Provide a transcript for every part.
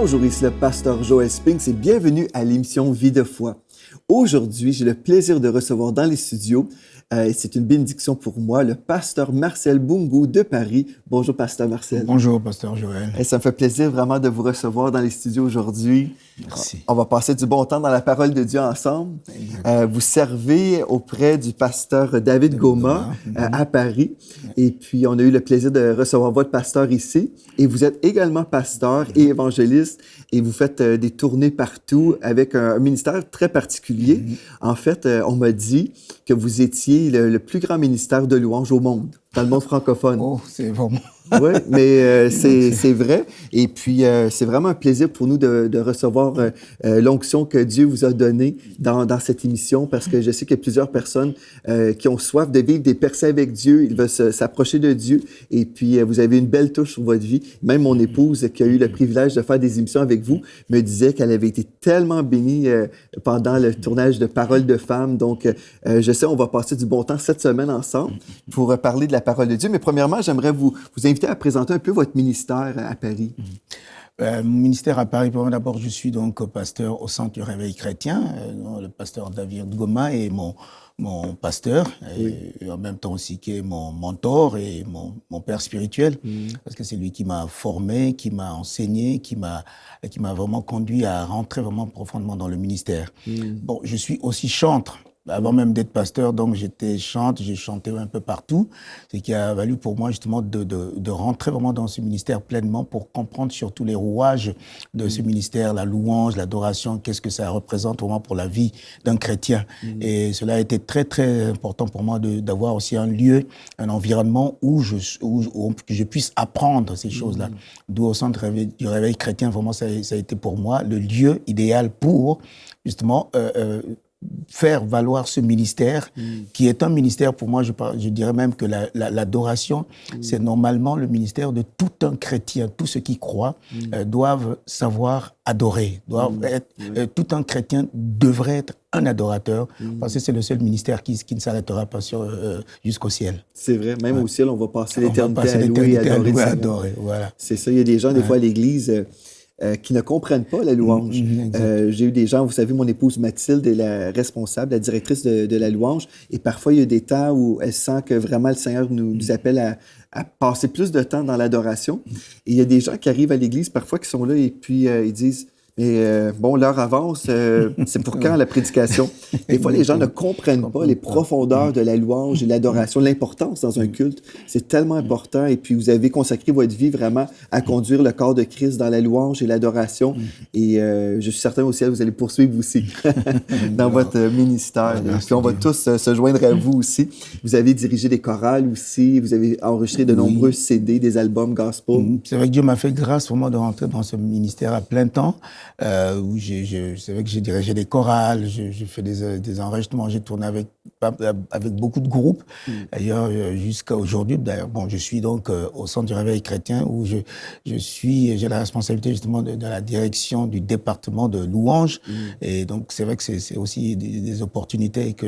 Bonjour, ici le pasteur Joël Spinks et bienvenue à l'émission Vie de foi. Aujourd'hui, j'ai le plaisir de recevoir dans les studios, et c'est une bénédiction pour moi, le pasteur Marcel Bungo de Paris. Bonjour, pasteur Marcel. Bonjour, pasteur Joël. Et ça me fait plaisir vraiment de vous recevoir dans les studios aujourd'hui. Merci. On va passer du bon temps dans la parole de Dieu ensemble. Vous servez auprès du pasteur David Goma à Paris. Et puis, on a eu le plaisir de recevoir votre pasteur ici. Et vous êtes également pasteur et évangéliste. Et vous faites des tournées partout avec un ministère très particulier. En fait, on m'a dit que vous étiez le plus grand ministère de louange au monde, dans le monde francophone. Oh, c'est vraiment... Oui, mais c'est vrai. Et puis, c'est vraiment un plaisir pour nous de recevoir l'onction que Dieu vous a donnée dans cette émission, parce que je sais qu'il y a plusieurs personnes qui ont soif de vivre des percées avec Dieu. Ils veulent s'approcher de Dieu. Et puis, vous avez une belle touche sur votre vie. Même mon épouse, qui a eu le privilège de faire des émissions avec vous, me disait qu'elle avait été tellement bénie pendant le tournage de Paroles de femmes. Donc, je sais, on va passer du bon temps cette semaine ensemble pour parler de la parole de Dieu. Mais premièrement, j'aimerais vous inviter à présenter un peu votre ministère à Paris. Mon ministère à Paris, d'abord, je suis donc pasteur au Centre du Réveil Chrétien. Le pasteur David Goma est mon pasteur, et en même temps aussi qui est mon mentor et mon père spirituel, parce que c'est lui qui m'a formé, qui m'a enseigné, qui m'a vraiment conduit à rentrer vraiment profondément dans le ministère. Bon, je suis aussi chantre. Avant même d'être pasteur, donc j'ai chanté un peu partout, ce qui a valu pour moi justement de rentrer vraiment dans ce ministère pleinement pour comprendre surtout les rouages de ce ministère, la louange, l'adoration, qu'est-ce que ça représente vraiment pour la vie d'un chrétien. Et cela a été très très important pour moi d'avoir aussi un lieu, un environnement où je puisse apprendre ces choses-là. D'où au Centre du Réveil Chrétien, vraiment ça a été pour moi le lieu idéal pour justement faire valoir ce ministère, qui est un ministère, pour moi, je dirais même que l'adoration, c'est normalement le ministère de tout un chrétien. Tous ceux qui croient doivent savoir adorer. Tout un chrétien devrait être un adorateur, parce que c'est le seul ministère qui ne s'arrêtera pas jusqu'au ciel. C'est vrai, même au ciel, on va passer l'éternité à louer et adorer. Voilà. C'est ça, il y a des gens, des fois, à l'Église... qui ne comprennent pas la louange. J'ai eu des gens, vous savez, mon épouse Mathilde est la responsable, la directrice de la louange, et parfois il y a des temps où elle sent que vraiment le Seigneur nous appelle à passer plus de temps dans l'adoration. Et il y a des gens qui arrivent à l'Église parfois qui sont là et puis ils disent « Mais bon, l'heure avance, c'est pour quand la prédication? » Des fois, les gens ne comprennent pas les profondeurs de la louange et l'adoration, l'importance dans un culte. C'est tellement important. Et puis, vous avez consacré votre vie vraiment à conduire le corps de Christ dans la louange et l'adoration. Et je suis certain aussi que vous allez poursuivre aussi dans votre ministère. Et puis, on va tous se joindre à vous aussi. Vous avez dirigé des chorales aussi. Vous avez enregistré de nombreux CD, des albums gospel. C'est vrai que Dieu m'a fait grâce vraiment de rentrer dans ce ministère à plein temps. Où c'est vrai que j'ai dirigé des chorales, j'ai fait des enregistrements, j'ai tourné avec beaucoup de groupes. D'ailleurs, jusqu'à aujourd'hui, bon, je suis donc au Centre du Réveil Chrétien où j'ai la responsabilité justement de la direction du département de louange. Et donc, c'est vrai que c'est aussi des opportunités que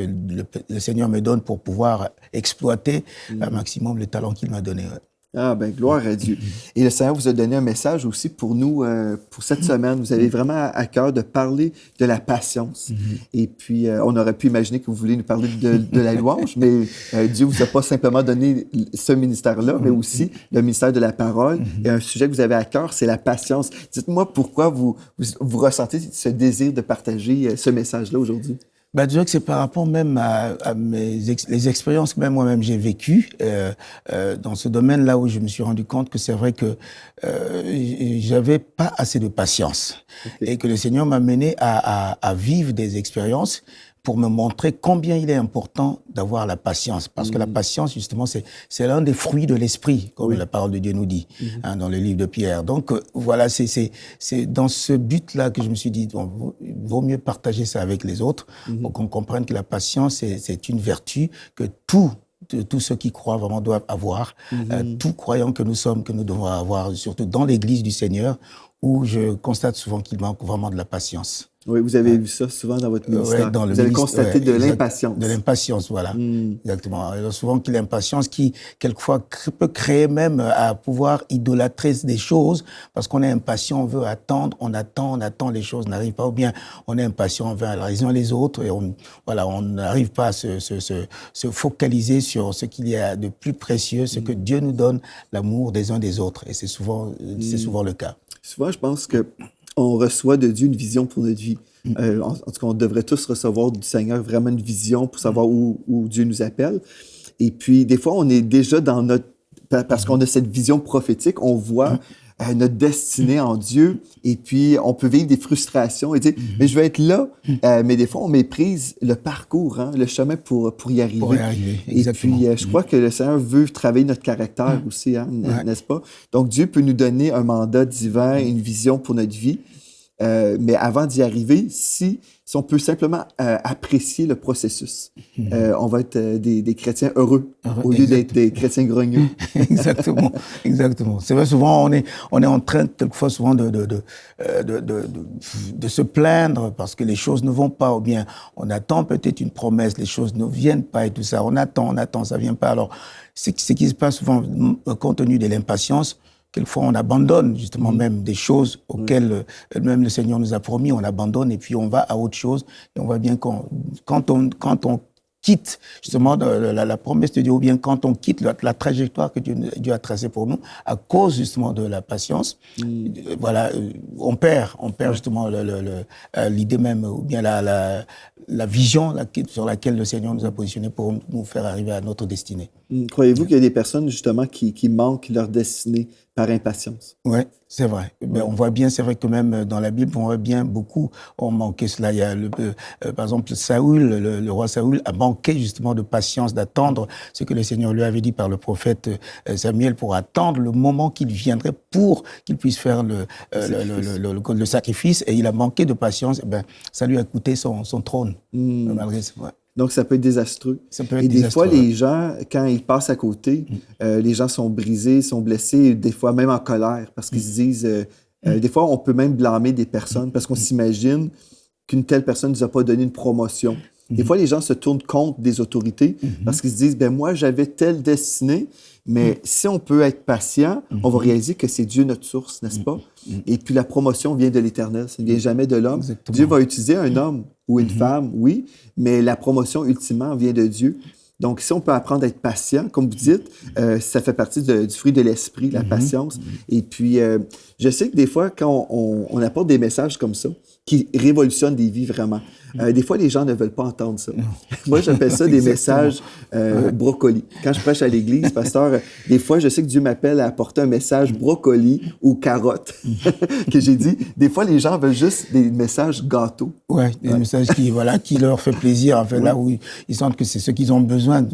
le Seigneur me donne pour pouvoir exploiter un maximum les talents qu'il m'a donnés. Ah, ben gloire à Dieu. Et le Seigneur vous a donné un message aussi pour nous, pour cette semaine. Vous avez vraiment à cœur de parler de la patience. Et puis, on aurait pu imaginer que vous voulez nous parler de la louange, mais Dieu vous a pas simplement donné ce ministère-là, mais aussi le ministère de la parole. Et un sujet que vous avez à cœur, c'est la patience. Dites-moi pourquoi vous ressentez ce désir de partager ce message-là aujourd'hui. Je dirais que c'est par rapport même à les expériences que même moi-même j'ai vécues dans ce domaine-là où je me suis rendu compte que c'est vrai que j'avais pas assez de patience et que le Seigneur m'a mené à vivre des expériences pour me montrer combien il est important d'avoir la patience. Parce que la patience, justement, c'est l'un des fruits de l'esprit, comme la parole de Dieu nous dit, dans le livre de Pierre. Donc, voilà, c'est dans ce but-là que je me suis dit, bon, il vaut mieux partager ça avec les autres pour qu'on comprenne que la patience, c'est une vertu que tous ceux qui croient vraiment doivent avoir, tout croyant que nous sommes, que nous devons avoir, surtout dans l'Église du Seigneur, où je constate souvent qu'il manque vraiment de la patience. Oui, vous avez vu ça souvent dans votre ministère. Vous avez constaté de l'impatience. De l'impatience, voilà. Exactement. Alors, souvent, l'impatience qui, quelquefois, peut créer même à pouvoir idolâtrer des choses parce qu'on est impatient, on veut attendre, on attend, les choses n'arrivent pas. Ou bien, on est impatient, on veut la raison les autres et on n'arrive pas à se focaliser sur ce qu'il y a de plus précieux, ce que Dieu nous donne, l'amour des uns des autres. Et c'est souvent le cas. Souvent, je pense que on reçoit de Dieu une vision pour notre vie. En tout cas, on devrait tous recevoir du Seigneur vraiment une vision pour savoir où Dieu nous appelle. Et puis, des fois, on est déjà dans notre... Parce qu'on a cette vision prophétique, on voit notre destinée en Dieu. Et puis, on peut vivre des frustrations et dire, mais je veux être là. Mais des fois, on méprise le parcours, le chemin pour y arriver. Pour y arriver, exactement. Et puis, je crois que le Seigneur veut travailler notre caractère aussi, n'est-ce pas? Donc, Dieu peut nous donner un mandat divin, une vision pour notre vie. Mais avant d'y arriver, si on peut simplement apprécier le processus, on va être des chrétiens heureux au lieu d'être des chrétiens grogneux. Exactement. C'est vrai, souvent, on est en train, quelquefois, souvent, de se plaindre parce que les choses ne vont pas, ou bien on attend peut-être une promesse, les choses ne viennent pas et tout ça. On attend, ça vient pas. Alors, ce qui se passe souvent, compte tenu de l'impatience, quelquefois, on abandonne justement même des choses auxquelles même le Seigneur nous a promis, on abandonne et puis on va à autre chose. Et on voit bien quand on quitte justement la promesse de Dieu, ou bien quand on quitte la trajectoire que Dieu a tracée pour nous, à cause justement de la patience, voilà, on perd justement l'idée même, ou bien la vision sur laquelle le Seigneur nous a positionnés pour nous faire arriver à notre destinée. Croyez-vous qu'il y a des personnes justement qui manquent leur destinée par impatience? Oui, c'est vrai. Mais on voit bien, c'est vrai que même dans la Bible, on voit bien beaucoup ont manqué cela. Il y a par exemple Saül, le roi Saül a manqué justement de patience, d'attendre ce que le Seigneur lui avait dit par le prophète Samuel, pour attendre le moment qu'il viendrait pour qu'il puisse faire le sacrifice. Et il a manqué de patience. Et ça lui a coûté son trône, malgré ça. Ouais. Donc, ça peut être désastreux. Et des fois, les gens, quand ils passent à côté, les gens sont brisés, sont blessés, des fois même en colère, parce qu'ils se disent... des fois, on peut même blâmer des personnes, parce qu'on s'imagine qu'une telle personne ne nous a pas donné une promotion. Des fois, les gens se tournent contre des autorités, parce qu'ils se disent, moi, j'avais telle destinée, mais si on peut être patient, on va réaliser que c'est Dieu notre source, n'est-ce pas? Et puis, la promotion vient de l'Éternel, ça ne vient jamais de l'homme. Exactement. Dieu va utiliser un homme ou une femme, oui, mais la promotion, ultimement, vient de Dieu. Donc, si on peut apprendre à être patient, comme vous dites, ça fait partie du fruit de l'esprit, la patience. Et puis, je sais que des fois, quand on apporte des messages comme ça, qui révolutionnent des vies vraiment, des fois, les gens ne veulent pas entendre ça. Moi, j'appelle ça des messages brocoli. Quand je prêche à l'église, pasteur, des fois, je sais que Dieu m'appelle à apporter un message brocoli ou carotte, que j'ai dit. Des fois, les gens veulent juste des messages gâteaux. Oui, des messages qui leur fait plaisir, en fait, là où ils sentent que c'est ce qu'ils ont besoin,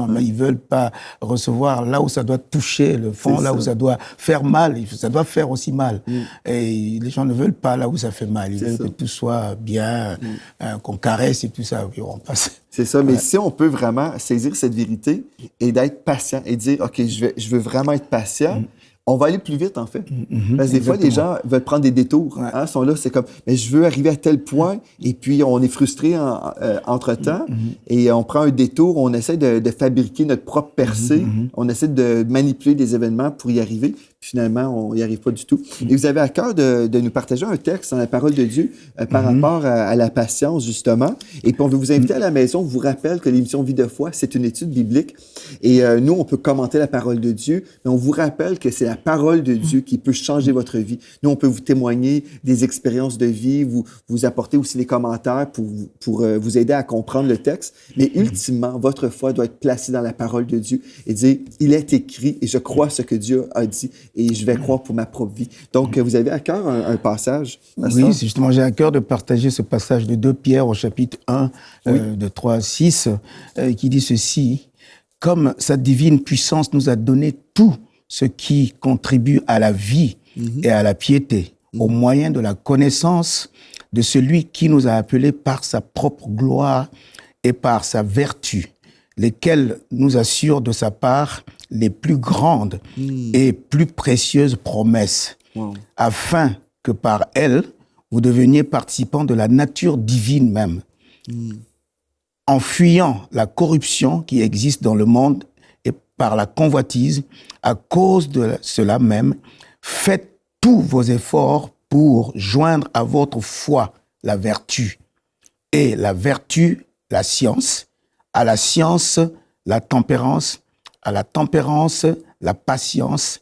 mais ils veulent pas recevoir là où ça doit toucher le fond, là où ça doit faire mal, ça doit faire aussi mal. Et les gens ne veulent pas là où ça fait mal. Ils veulent que tout soit bien, qu'on caresse et tout ça, puis on passe. C'est ça, mais si on peut vraiment saisir cette vérité et d'être patient et dire, OK, je veux vraiment être patient, on va aller plus vite, en fait. Parce que des fois, les gens veulent prendre des détours. Ils sont là, c'est comme, mais je veux arriver à tel point, et puis on est frustré entre-temps, et on prend un détour, on essaie de fabriquer notre propre percée, on essaie de manipuler des événements pour y arriver. Finalement, on n'y arrive pas du tout. Et vous avez à cœur de nous partager un texte dans la parole de Dieu par rapport à la patience, justement. Et puis, on veut vous inviter à la maison. On vous rappelle que l'émission Vie de foi, c'est une étude biblique. Et nous, on peut commenter la parole de Dieu, mais on vous rappelle que c'est la parole de Dieu qui peut changer votre vie. Nous, on peut vous témoigner des expériences de vie, vous apporter aussi des commentaires pour vous aider à comprendre le texte. Mais ultimement, votre foi doit être placée dans la parole de Dieu et dire, il est écrit et je crois ce que Dieu a dit. Et je vais croire pour ma propre vie. Donc, vous avez à cœur un passage? Oui, justement, j'ai à cœur de partager ce passage de 2 Pierre au chapitre 1, de 3 à 6, qui dit ceci: « Comme sa divine puissance nous a donné tout ce qui contribue à la vie et à la piété, au moyen de la connaissance de celui qui nous a appelés par sa propre gloire et par sa vertu, lesquels nous assurent de sa part les plus grandes et plus précieuses promesses, afin que par elles, vous deveniez participant de la nature divine même. En fuyant la corruption qui existe dans le monde et par la convoitise, à cause de cela même, faites tous vos efforts pour joindre à votre foi la vertu, et la vertu, la science, à la science, la tempérance, à la tempérance, la patience,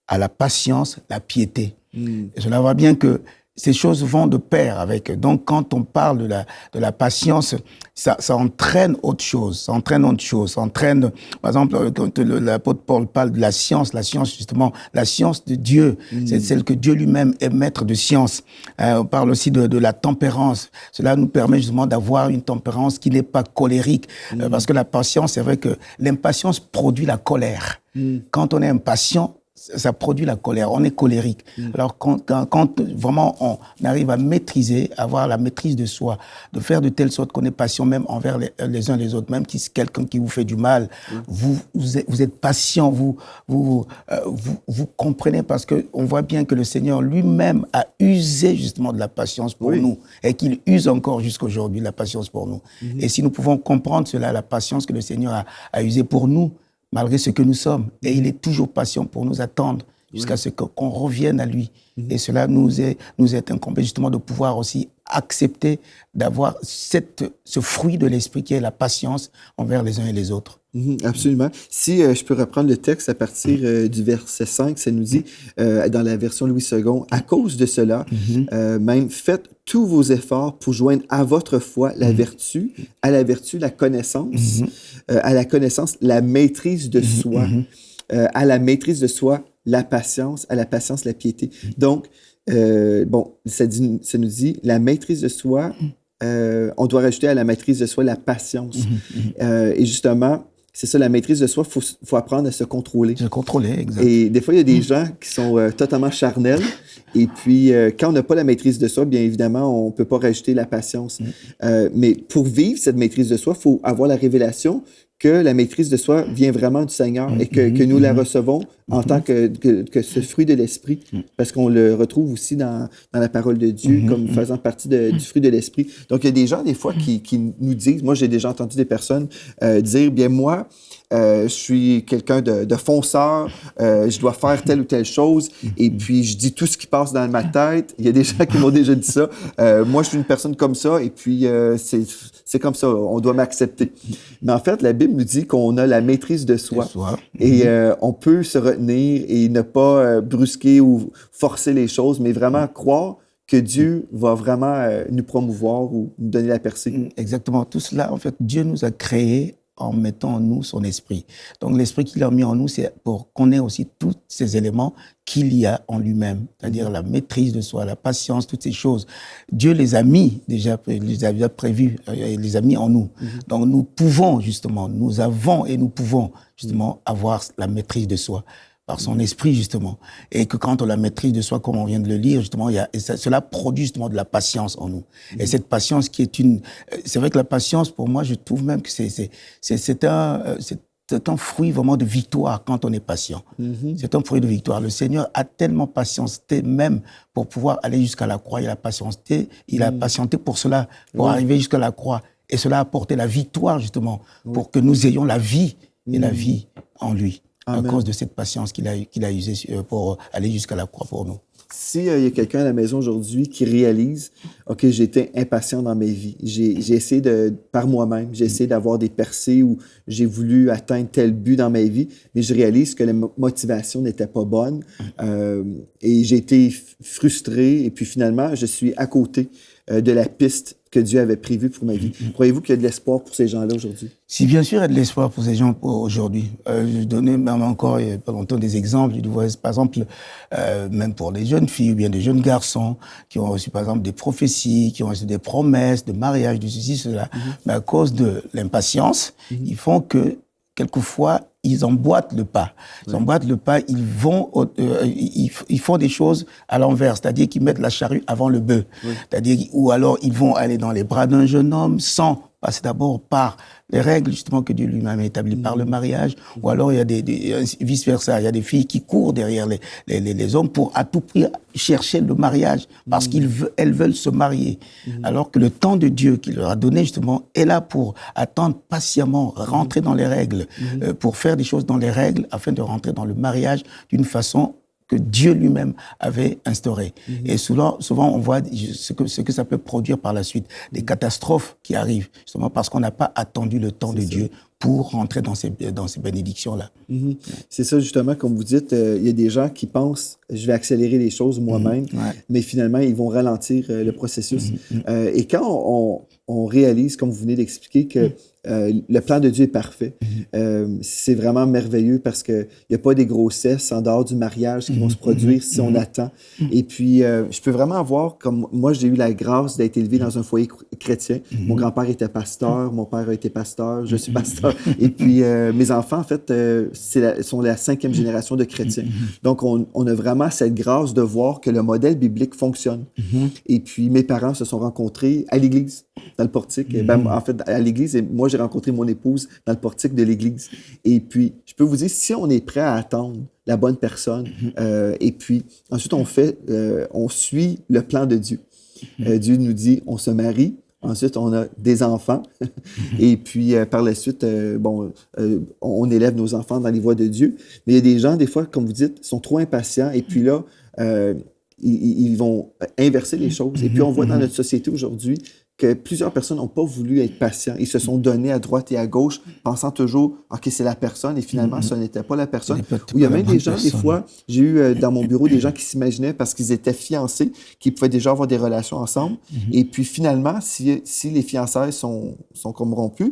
à la patience, la piété. Et cela voit bien que ces choses vont de pair avec. Donc, quand on parle de la patience, ça entraîne autre chose. Ça entraîne autre chose. Ça entraîne, par exemple, quand l'apôtre Paul parle de la science justement, la science de Dieu, c'est celle que Dieu lui-même est maître de science. On parle aussi de la tempérance. Cela nous permet justement d'avoir une tempérance qui n'est pas colérique. Parce que la patience, c'est vrai que l'impatience produit la colère. Quand on est impatient, ça produit la colère, on est colérique. Alors quand vraiment on arrive à maîtriser, avoir la maîtrise de soi, de faire de telle sorte qu'on est patient même envers les uns les autres, même si c'est quelqu'un qui vous fait du mal, vous êtes patient, vous comprenez, parce qu'on voit bien que le Seigneur lui-même a usé justement de la patience pour nous, et qu'il use encore jusqu'aujourd'hui la patience pour nous. Et si nous pouvons comprendre cela, la patience que le Seigneur a usée pour nous, malgré ce que nous sommes. Et il est toujours patient pour nous attendre jusqu'à ce qu'on revienne à lui. Et cela nous est incombé justement de pouvoir aussi accepter d'avoir ce fruit de l'esprit qui est la patience envers les uns et les autres. Absolument. Si je peux reprendre le texte à partir du verset 5, ça nous dit, dans la version Louis II, « À cause de cela, même faites tous vos efforts pour joindre à votre foi la vertu, à la vertu la connaissance, à la connaissance la maîtrise de soi, à la maîtrise de soi la patience, à la patience la piété. » Donc, ça nous dit la maîtrise de soi, on doit rajouter à la maîtrise de soi la patience. Et justement, c'est ça, la maîtrise de soi, il faut apprendre à se contrôler. Se contrôler, exact. Et des fois, il y a des gens qui sont totalement charnels. Et puis, quand on n'a pas la maîtrise de soi, bien évidemment, on ne peut pas rajouter la patience. Mais pour vivre cette maîtrise de soi, il faut avoir la révélation que la maîtrise de soi vient vraiment du Seigneur et que nous la recevons en tant que ce fruit de l'Esprit, parce qu'on le retrouve aussi dans la parole de Dieu comme faisant partie du fruit de l'Esprit. Donc, il y a des gens, des fois, qui nous disent, moi, j'ai déjà entendu des personnes dire, bien, moi, je suis quelqu'un de fonceur, je dois faire telle ou telle chose, et puis je dis tout ce qui passe dans ma tête. Il y a des gens qui m'ont déjà dit ça. Moi, je suis une personne comme ça, et puis c'est comme ça, on doit m'accepter. Mais en fait, la Bible nous dit qu'on a la maîtrise de soi. Et on peut se retenir et ne pas brusquer ou forcer les choses, mais vraiment croire que Dieu va vraiment nous promouvoir ou nous donner la percée. Exactement. Tout cela, en fait, Dieu nous a créés en mettant en nous son esprit. Donc l'esprit qu'il a mis en nous, c'est pour qu'on ait aussi tous ces éléments qu'il y a en lui-même, c'est-à-dire la maîtrise de soi, la patience, toutes ces choses. Dieu les a mis déjà, les a déjà prévus, les a mis en nous. Donc nous pouvons justement, nous avons et nous pouvons justement avoir la maîtrise de soi par son esprit, justement. Et que quand on la maîtrise de soi, comme on vient de le lire, justement, cela produit justement de la patience en nous. Et cette patience qui est c'est vrai que la patience, pour moi, je trouve même que c'est un fruit vraiment de victoire quand on est patient. C'est un fruit de victoire. Le Seigneur a tellement patienté même pour pouvoir aller jusqu'à la croix. Il a patienté pour cela, pour arriver jusqu'à la croix. Et cela a apporté la victoire, justement, pour que nous ayons la vie et la vie en lui. Amen. À cause de cette patience qu'il a usée pour aller jusqu'à la croix pour nous. S'il y a quelqu'un à la maison aujourd'hui qui réalise « OK, j'étais impatient dans ma vie. J'ai essayé par moi-même, j'ai essayé d'avoir des percées où j'ai voulu atteindre tel but dans ma vie, mais je réalise que la motivation n'était pas bonne et j'ai été frustré et puis finalement, je suis à côté de la piste que Dieu avait prévue pour ma vie. » Croyez-vous qu'il y a de l'espoir pour ces gens-là aujourd'hui? Si, bien sûr, il y a de l'espoir pour ces gens aujourd'hui. Je donnais même encore, il n'y a pas longtemps, des exemples. Je vois, par exemple, même pour les jeunes filles ou bien des jeunes garçons qui ont reçu, par exemple, des prophéties, qui ont reçu des promesses de mariage, de ceci, cela. Mais à cause de l'impatience, ils font que, quelquefois, ils emboîtent le pas. Ils emboîtent le pas, ils font des choses à l'envers, c'est-à-dire qu'ils mettent la charrue avant le bœuf. C'est-à-dire, ou alors ils vont aller dans les bras d'un jeune homme sans passe d'abord par les règles justement que Dieu lui-même a établies, par le mariage, ou alors il y a vice-versa, il y a des filles qui courent derrière les hommes pour à tout prix chercher le mariage, parce qu'elles veulent se marier. Alors que le temps de Dieu qu'il leur a donné justement est là pour attendre patiemment, rentrer dans les règles, pour faire des choses dans les règles, afin de rentrer dans le mariage d'une façon que Dieu lui-même avait instauré. Et souvent, on voit ce que ça peut produire par la suite, des catastrophes qui arrivent, justement parce qu'on n'a pas attendu le temps de Dieu pour rentrer dans ces bénédictions-là. C'est ça, justement, comme vous dites, il y a des gens qui pensent « je vais accélérer les choses moi-même mais finalement, ils vont ralentir le processus. Et quand on réalise, comme vous venez d'expliquer, que le plan de Dieu est parfait, c'est vraiment merveilleux parce qu'il n'y a pas des grossesses en dehors du mariage qui vont se produire si on attend. Et puis, je peux vraiment voir, comme moi, j'ai eu la grâce d'être élevé dans un foyer chrétien. Mon grand-père était pasteur, mon père a été pasteur, je suis pasteur. Et puis, mes enfants, en fait, sont la 5e génération de chrétiens. Donc, on a vraiment cette grâce de voir que le modèle biblique fonctionne. Et puis, mes parents se sont rencontrés à l'église, dans le portique. En fait, à l'église, et moi, j'ai rencontré mon épouse dans le portique de l'église. Et puis, je peux vous dire, si on est prêt à attendre la bonne personne, et puis ensuite on suit le plan de Dieu. Dieu nous dit, on se marie, ensuite on a des enfants, et puis par la suite, on élève nos enfants dans les voies de Dieu. Mais il y a des gens, des fois, comme vous dites, sont trop impatients, et puis là, ils vont inverser les choses. Et puis on voit dans notre société aujourd'hui que plusieurs personnes n'ont pas voulu être patients. Ils se sont donnés à droite et à gauche, pensant toujours « OK, c'est la personne », et finalement, ce n'était pas la personne. Ou il y a même des gens, des fois, j'ai eu dans mon bureau des gens qui s'imaginaient, parce qu'ils étaient fiancés, qu'ils pouvaient déjà avoir des relations ensemble. Et puis finalement, si les fiançailles sont comme rompus,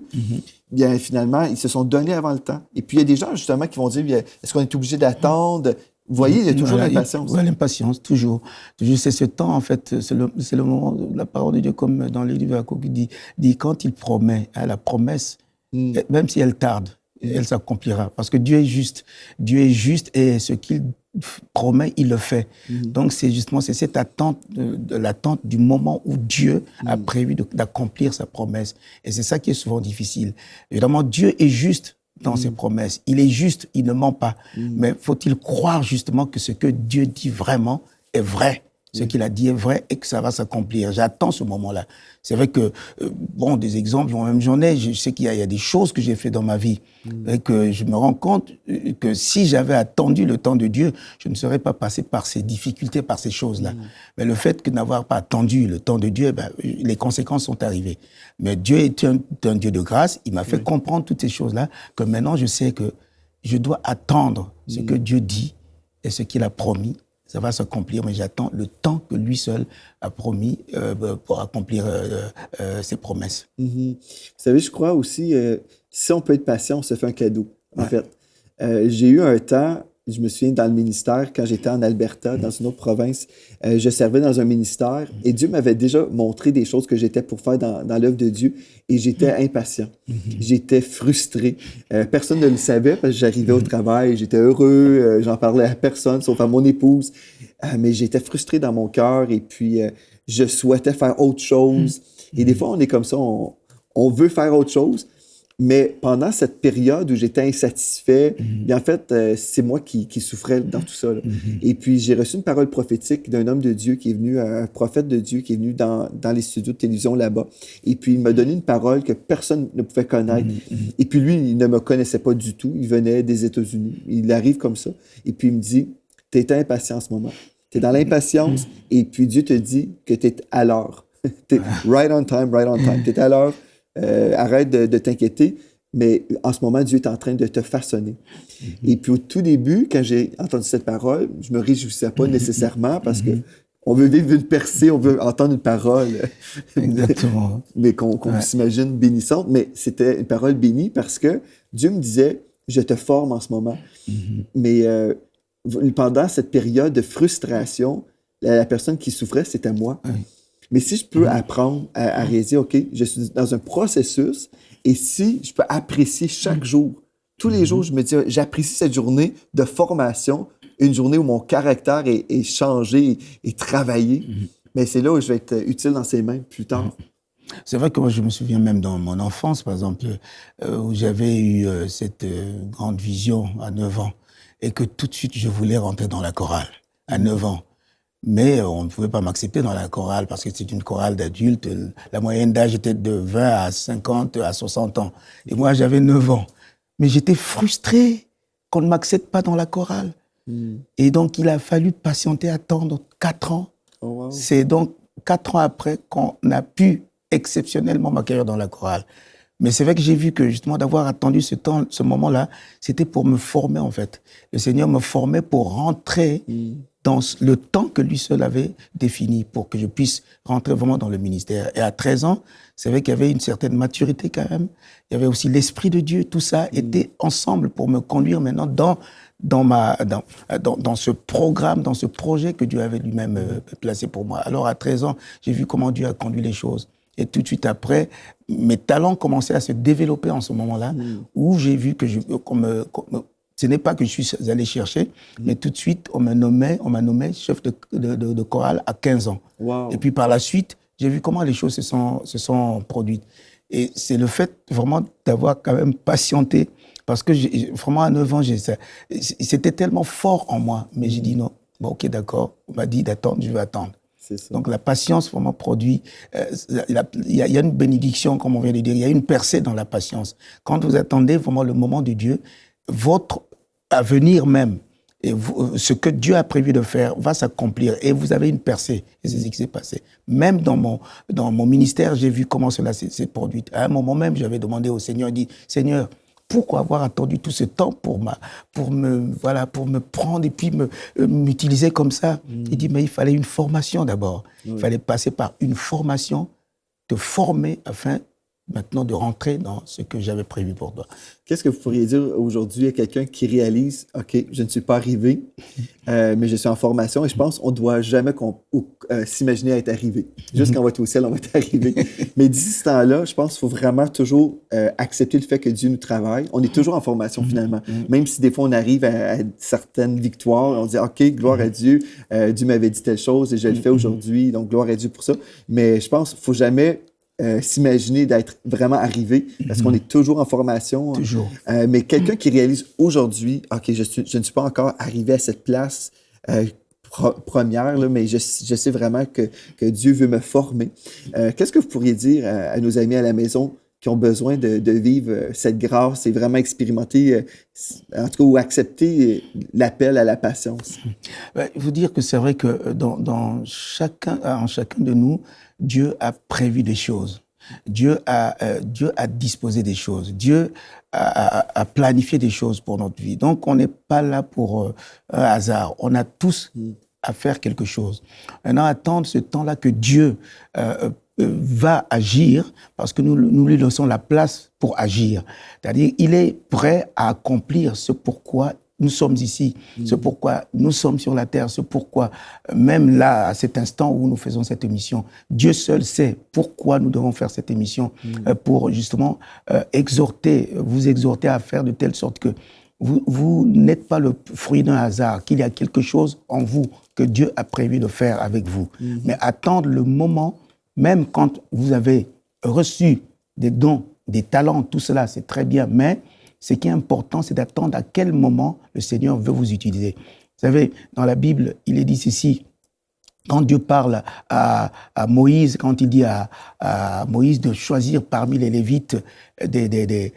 bien finalement, ils se sont donnés avant le temps. Et puis il y a des gens, justement, qui vont dire « Est-ce qu'on est obligé d'attendre ?» Vous voyez, il y a toujours l'impatience. Oui, l'impatience, toujours. C'est ce temps, en fait, c'est le moment, la parole de Dieu, comme dans le livre de Habakkuk, qui dit quand il promet, la promesse, même si elle tarde, elle s'accomplira. Parce que Dieu est juste. Dieu est juste et ce qu'il promet, il le fait. Donc, c'est justement cette attente, l'attente du moment où Dieu a prévu d'accomplir sa promesse. Et c'est ça qui est souvent difficile. Évidemment, Dieu est juste dans ses promesses. Il est juste, il ne ment pas. Mais faut-il croire justement que ce que Dieu dit vraiment est vrai? Ce qu'il a dit est vrai et que ça va s'accomplir. J'attends ce moment-là. C'est vrai que, des exemples, même j'en ai. Je sais qu'il y a des choses que j'ai fait dans ma vie et que je me rends compte que si j'avais attendu le temps de Dieu, je ne serais pas passé par ces difficultés, par ces choses-là. Mais le fait que n'avoir pas attendu le temps de Dieu, les conséquences sont arrivées. Mais Dieu est un Dieu de grâce. Il m'a fait comprendre toutes ces choses-là, que maintenant je sais que je dois attendre ce que Dieu dit et ce qu'il a promis. Ça va s'accomplir, mais j'attends le temps que lui seul a promis pour accomplir ses promesses. Vous savez, je crois aussi, si on peut être patient, on se fait un cadeau, en fait. J'ai eu un temps, je me souviens, dans le ministère, quand j'étais en Alberta, dans une autre province, je servais dans un ministère et Dieu m'avait déjà montré des choses que j'étais pour faire dans l'œuvre de Dieu et j'étais impatient. J'étais frustré. Personne ne le savait parce que j'arrivais au travail, j'étais heureux, j'en parlais à personne, sauf à mon épouse. Mais j'étais frustré dans mon cœur et puis je souhaitais faire autre chose. Et des fois, on est comme ça, on veut faire autre chose. Mais pendant cette période où j'étais insatisfait, bien en fait, c'est moi qui souffrais dans tout ça. Et puis, j'ai reçu une parole prophétique d'un homme de Dieu qui est venu, un prophète de Dieu qui est venu dans les studios de télévision là-bas. Et puis, il m'a donné une parole que personne ne pouvait connaître. Et puis, lui, il ne me connaissait pas du tout. Il venait des États-Unis. Il arrive comme ça. Et puis, il me dit, « T'es impatient en ce moment. T'es dans l'impatience. Et puis, Dieu te dit que t'es à l'heure. T'es right on time, right on time. T'es à l'heure. Arrête de t'inquiéter, mais en ce moment, Dieu est en train de te façonner. Et puis au tout début, quand j'ai entendu cette parole, je me réjouissais pas nécessairement parce que on veut vivre une percée, on veut entendre une parole Exactement. mais qu'on s'imagine bénissante, mais c'était une parole bénie parce que Dieu me disait, je te forme en ce moment. Mais pendant cette période de frustration, la personne qui souffrait, c'était moi. Mais si je peux apprendre à réaliser, OK, je suis dans un processus, et si je peux apprécier chaque jour, tous les jours, je me dis, j'apprécie cette journée de formation, une journée où mon caractère est changé et travaillé, mais c'est là où je vais être utile dans ses mains plus tard. C'est vrai que moi, je me souviens même dans mon enfance, par exemple, où j'avais eu cette grande vision à 9 ans et que tout de suite, je voulais rentrer dans la chorale à 9 ans. Mais on ne pouvait pas m'accepter dans la chorale parce que c'est une chorale d'adultes. La moyenne d'âge était de 20 à 50 à 60 ans. Et moi, j'avais 9 ans. Mais j'étais frustré qu'on ne m'accepte pas dans la chorale. Et donc, il a fallu patienter, attendre 4 ans. Oh, wow. C'est donc 4 ans après qu'on a pu exceptionnellement m'accueillir dans la chorale. Mais c'est vrai que j'ai vu que justement d'avoir attendu ce moment-là, c'était pour me former en fait. Le Seigneur me formait pour rentrer dans le temps que lui seul avait défini pour que je puisse rentrer vraiment dans le ministère. Et à 13 ans, c'est vrai qu'il y avait une certaine maturité quand même. Il y avait aussi l'Esprit de Dieu. Tout ça était ensemble pour me conduire maintenant dans ce programme, dans ce projet que Dieu avait lui-même placé pour moi. Alors à 13 ans, j'ai vu comment Dieu a conduit les choses. Et tout de suite après, mes talents commençaient à se développer en ce moment-là, où j'ai vu que ce n'est pas que je suis allé chercher, mais tout de suite, on m'a nommé chef de chorale à 15 ans. Wow. Et puis par la suite, j'ai vu comment les choses se sont produites. Et c'est le fait vraiment d'avoir quand même patienté, parce que vraiment à 9 ans, c'était tellement fort en moi. Mais j'ai dit non, bon, ok, d'accord, on m'a dit d'attendre, je vais attendre. Donc la patience vraiment produit, il y a une bénédiction, comme on vient de dire, il y a une percée dans la patience. Quand vous attendez vraiment le moment de Dieu, votre avenir même, et ce que Dieu a prévu de faire va s'accomplir et vous avez une percée. Et c'est ce qui s'est passé. Même dans mon ministère, j'ai vu comment cela s'est produit. À un moment même, j'avais demandé au Seigneur, dit, Seigneur, pourquoi avoir attendu tout ce temps pour me prendre et puis m'utiliser comme ça? Il dit, mais il fallait une formation d'abord. Il fallait passer par une formation, te former afin maintenant de rentrer dans ce que j'avais prévu pour toi. Qu'est-ce que vous pourriez dire aujourd'hui à quelqu'un qui réalise, OK, je ne suis pas arrivé, mais je suis en formation et je pense qu'on ne doit jamais s'imaginer être arrivé. Juste quand on va être au ciel, on va être arrivé. Mais d'ici ce temps-là, je pense qu'il faut vraiment toujours accepter le fait que Dieu nous travaille. On est toujours en formation finalement. Même si des fois on arrive à certaines victoires, on dit, OK, gloire à Dieu, Dieu m'avait dit telle chose et je le fais aujourd'hui, donc gloire à Dieu pour ça. Mais je pense qu'il ne faut jamais s'imaginer d'être vraiment arrivé, parce qu'on est toujours en formation. Toujours. Mais quelqu'un qui réalise aujourd'hui, OK, je ne suis pas encore arrivé à cette place première, là, mais je sais vraiment que Dieu veut me former. Qu'est-ce que vous pourriez dire à nos amis à la maison qui ont besoin de vivre cette grâce et vraiment expérimenter, en tout cas, ou accepter l'appel à la patience? Il faut dire que c'est vrai que en chacun de nous, Dieu a prévu des choses. Dieu a disposé des choses. Dieu a planifié des choses pour notre vie. Donc, on n'est pas là pour un hasard. On a tous à faire quelque chose. Maintenant, attendre ce temps-là que Dieu va agir, parce que nous lui laissons la place pour agir. C'est-à-dire, il est prêt à accomplir ce pourquoi nous sommes ici, ce pourquoi nous sommes sur la terre, ce pourquoi, même là, à cet instant où nous faisons cette émission, Dieu seul sait pourquoi nous devons faire cette émission, pour justement vous exhorter à faire de telle sorte que vous n'êtes pas le fruit d'un hasard, qu'il y a quelque chose en vous que Dieu a prévu de faire avec vous. Mais attendre le moment, même quand vous avez reçu des dons, des talents, tout cela, c'est très bien, mais ce qui est important, c'est d'attendre à quel moment le Seigneur veut vous utiliser. Vous savez, dans la Bible, il est dit ceci, quand Dieu parle à Moïse, quand il dit à Moïse de choisir parmi les Lévites, de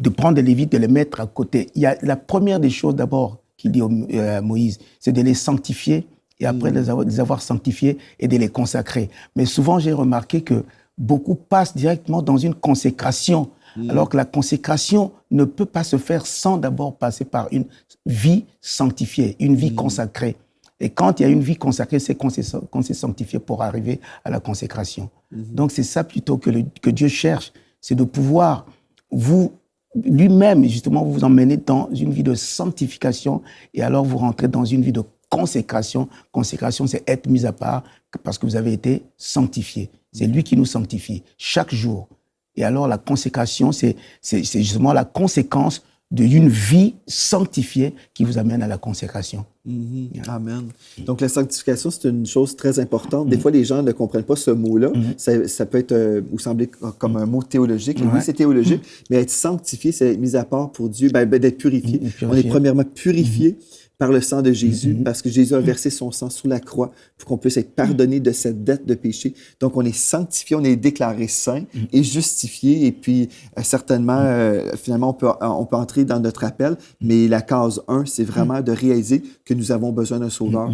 prendre des Lévites, de les mettre à côté, il y a la première des choses d'abord qu'il dit à Moïse, c'est de les sanctifier, et après les avoir sanctifiés et de les consacrer. Mais souvent, j'ai remarqué que beaucoup passent directement dans une consécration, alors que la consécration ne peut pas se faire sans d'abord passer par une vie sanctifiée, une vie consacrée. Et quand il y a une vie consacrée, c'est qu'on s'est sanctifié pour arriver à la consécration. Donc c'est ça plutôt que Dieu cherche, c'est de pouvoir lui-même, justement, vous emmener dans une vie de sanctification et alors vous rentrez dans une vie de consécration. Consécration, c'est être mis à part parce que vous avez été sanctifié. C'est lui qui nous sanctifie chaque jour. Et alors, la consécration, c'est justement la conséquence d'une vie sanctifiée qui vous amène à la consécration. Amen. Donc, la sanctification, c'est une chose très importante. Des fois, les gens ne comprennent pas ce mot-là. Ça peut être, ou sembler comme un mot théologique. Oui, c'est théologique, mais être sanctifié, c'est être mis à part pour Dieu, d'être purifié. On est premièrement purifié par le sang de Jésus, parce que Jésus a versé son sang sous la croix pour qu'on puisse être pardonné de cette dette de péché. Donc, on est sanctifié, on est déclaré saint et justifié. Et puis, certainement, finalement, on peut entrer dans notre appel, mais la case 1, c'est vraiment de réaliser que nous avons besoin d'un sauveur.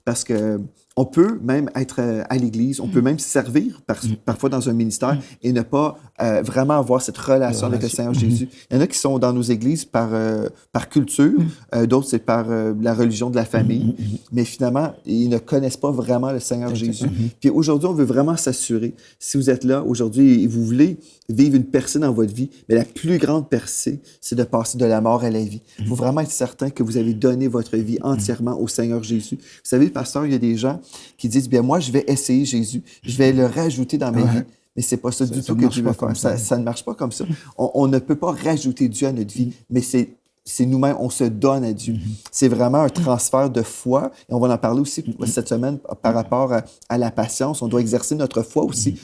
Parce que on peut même être à l'Église, on peut même servir parfois dans un ministère et ne pas vraiment avoir cette relation avec le Seigneur Jésus. Il y en a qui sont dans nos églises par culture, d'autres c'est par la religion de la famille, mais finalement, ils ne connaissent pas vraiment le Seigneur Jésus. Puis aujourd'hui, on veut vraiment s'assurer, si vous êtes là aujourd'hui et vous voulez vivre une percée dans votre vie, mais la plus grande percée, c'est de passer de la mort à la vie. Il faut vraiment être certain que vous avez donné votre vie entièrement au Seigneur Jésus. Vous savez, pasteur, il y a des gens qui disent, bien moi, je vais essayer Jésus, je vais le rajouter dans ma vie. Mais c'est pas ça du tout que Dieu veut faire. Ça ne marche pas comme ça. On ne peut pas rajouter Dieu à notre vie, mais c'est nous-mêmes, on se donne à Dieu. C'est vraiment un transfert de foi. Et on va en parler aussi cette semaine par rapport à la patience. On doit exercer notre foi aussi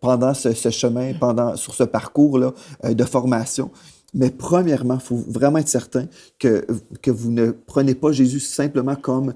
pendant ce chemin, sur ce parcours-là de formation. Mais premièrement, il faut vraiment être certain que vous ne prenez pas Jésus simplement comme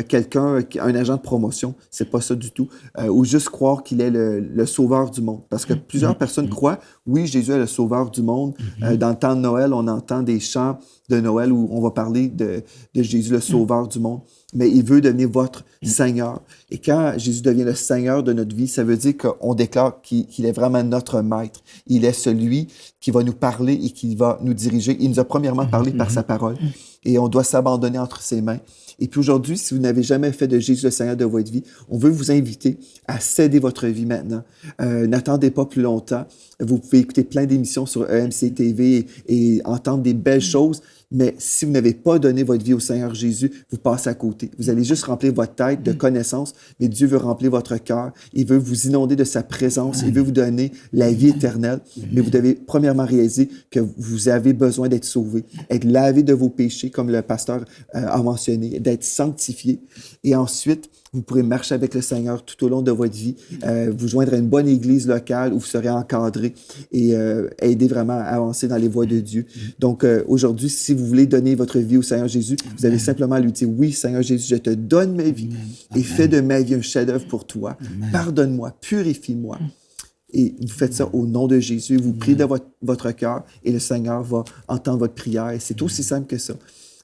quelqu'un, un agent de promotion, c'est pas ça du tout, ou juste croire qu'il est le sauveur du monde. Parce que plusieurs personnes croient, oui, Jésus est le sauveur du monde. Dans le temps de Noël, on entend des chants de Noël où on va parler de Jésus, le sauveur du monde. Mais il veut devenir votre Seigneur. Et quand Jésus devient le Seigneur de notre vie, ça veut dire qu'on déclare qu'il est vraiment notre maître. Il est celui qui va nous parler et qui va nous diriger. Il nous a premièrement parlé par sa parole. Et on doit s'abandonner entre ses mains. Et puis aujourd'hui, si vous n'avez jamais fait de Jésus le Seigneur de votre vie, on veut vous inviter à céder votre vie maintenant. N'attendez pas plus longtemps. Vous pouvez écouter plein d'émissions sur EMC TV et entendre des belles choses. Mais si vous n'avez pas donné votre vie au Seigneur Jésus, vous passez à côté. Vous allez juste remplir votre tête de connaissances, mais Dieu veut remplir votre cœur. Il veut vous inonder de sa présence. Il veut vous donner la vie éternelle. Mais vous devez premièrement réaliser que vous avez besoin d'être sauvé, être lavé de vos péchés, comme le pasteur a mentionné, d'être sanctifié. Et ensuite, vous pourrez marcher avec le Seigneur tout au long de votre vie, vous joindre à une bonne église locale où vous serez encadré et aider vraiment à avancer dans les voies de Dieu. Donc, aujourd'hui, si vous voulez donner votre vie au Seigneur Jésus, vous avez simplement à lui dire, oui, Seigneur Jésus, je te donne ma vie et fais de ma vie un chef-d'œuvre pour toi. Pardonne-moi, purifie-moi. Et vous faites ça au nom de Jésus. Vous priez de votre cœur et le Seigneur va entendre votre prière. C'est aussi simple que ça.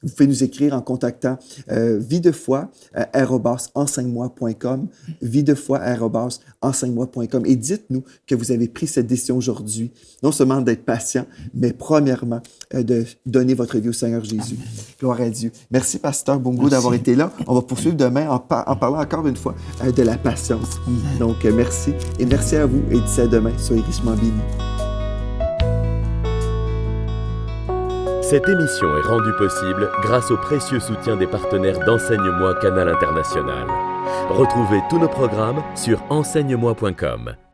Vous pouvez nous écrire en contactant videfoi@enseigne-moi.com, videfoi@enseigne-moi.com, et dites-nous que vous avez pris cette décision aujourd'hui, non seulement d'être patient, mais premièrement de donner votre vie au Seigneur Jésus. Amen. Gloire à Dieu. Merci, pasteur Bongo, d'avoir été là. On va poursuivre demain en parlant encore une fois de la patience. Amen. Donc, merci. Et merci à vous. Et d'ici à demain, soyez richement bénis. Cette émission est rendue possible grâce au précieux soutien des partenaires d'Enseigne-moi Canal International. Retrouvez tous nos programmes sur enseigne-moi.com.